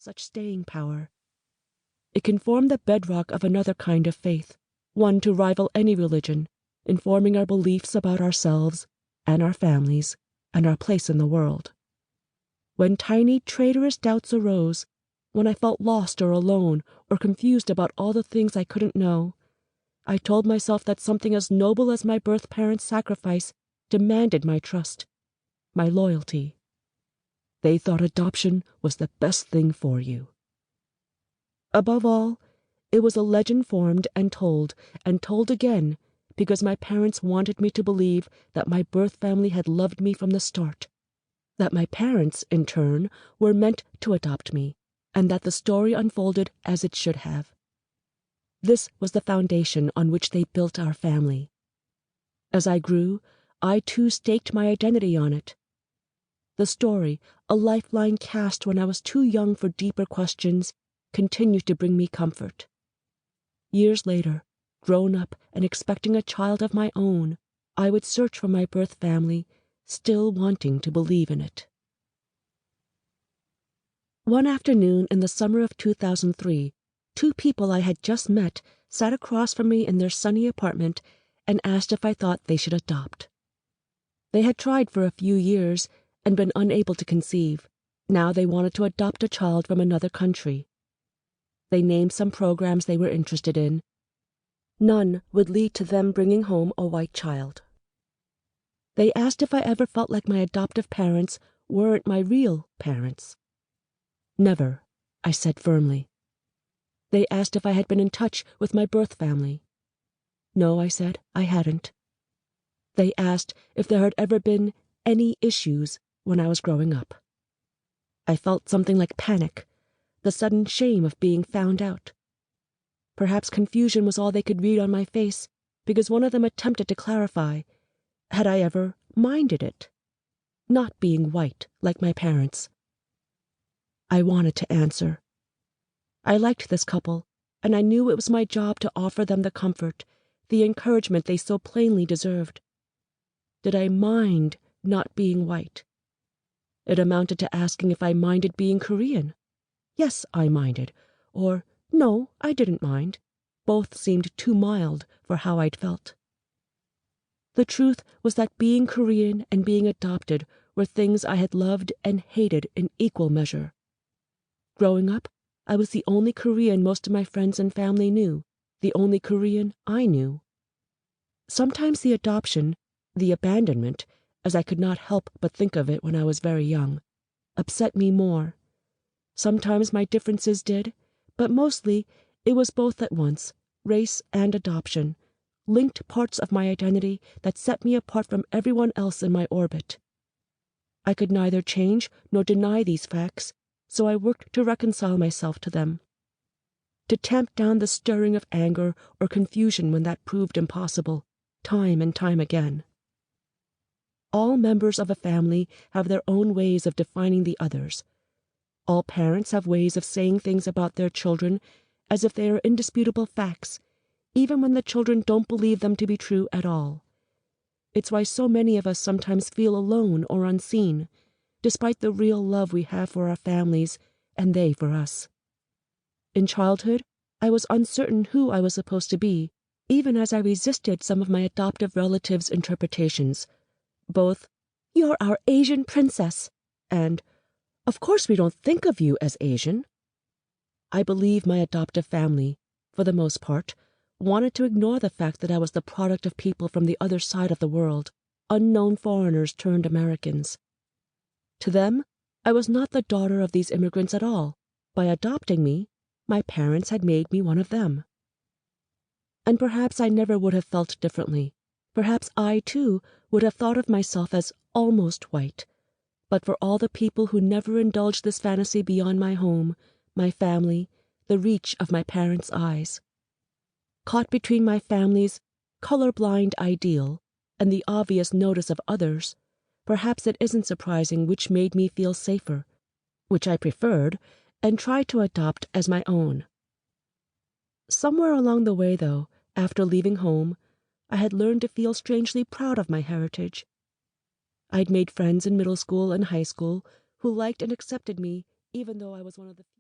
such staying power. It can form the bedrock of another kind of faith, one to rival any religion, informing our beliefs about ourselves and our families and our place in the world. When tiny, traitorous doubts arose, when I felt lost or alone or confused about all the things I couldn't know, I told myself that something as noble as my birth parents' sacrifice demanded my trust, my loyalty. They thought adoption was the best thing for you. Above all, it was a legend formed and told again, because my parents wanted me to believe that my birth family had loved me from the start, that my parents, in turn, were meant to adopt me, and that the story unfolded as it should have. This was the foundation on which they built our family. As I grew, I too staked my identity on it. The story, a lifeline cast when I was too young for deeper questions, continued to bring me comfort. Years later, grown up and expecting a child of my own, I would search for my birth family, still wanting to believe in it. One afternoon in the summer of 2003, two people I had just met sat across from me in their sunny apartment and asked if I thought they should adopt. They had tried for a few years and been unable to conceive. Now they wanted to adopt a child from another country. They named some programs they were interested in. None would lead to them bringing home a white child. They asked if I ever felt like my adoptive parents weren't my real parents. Never, I said firmly. They asked if I had been in touch with my birth family. No, I said, I hadn't. They asked if there had ever been any issues when I was growing up. I felt something like panic, the sudden shame of being found out. Perhaps confusion was all they could read on my face, because one of them attempted to clarify. Had I ever minded it? Not being white like my parents. I wanted to answer. I liked this couple, and I knew it was my job to offer them the comfort, the encouragement they so plainly deserved. Did I mind not being white? It amounted to asking if I minded being Korean. Yes, I minded. Or, no, I didn't mind. Both seemed too mild for how I'd felt. The truth was that being Korean and being adopted were things I had loved and hated in equal measure. Growing up, I was the only Korean most of my friends and family knew, the only Korean I knew. Sometimes the adoption, the abandonment, as I could not help but think of it when I was very young, upset me more. Sometimes my differences did, but mostly it was both at once, race and adoption, linked parts of my identity that set me apart from everyone else in my orbit. I could neither change nor deny these facts, so I worked to reconcile myself to them, to tamp down the stirring of anger or confusion when that proved impossible, time and time again. All members of a family have their own ways of defining the others. All parents have ways of saying things about their children as if they are indisputable facts, even when the children don't believe them to be true at all. It's why so many of us sometimes feel alone or unseen, despite the real love we have for our families and they for us. In childhood, I was uncertain who I was supposed to be, even as I resisted some of my adoptive relatives' interpretations. Both, "You're our Asian princess," and, "Of course we don't think of you as Asian." I believe my adoptive family, for the most part, wanted to ignore the fact that I was the product of people from the other side of the world, unknown foreigners turned Americans. To them, I was not the daughter of these immigrants at all. By adopting me, my parents had made me one of them. And perhaps I never would have felt differently. Perhaps I, too, would have thought of myself as almost white, but for all the people who never indulged this fantasy beyond my home, my family, the reach of my parents' eyes. Caught between my family's colorblind ideal and the obvious notice of others, perhaps it isn't surprising which made me feel safer, which I preferred and tried to adopt as my own. Somewhere along the way, though, after leaving home, I had learned to feel strangely proud of my heritage. I'd made friends in middle school and high school who liked and accepted me even though I was one of the few.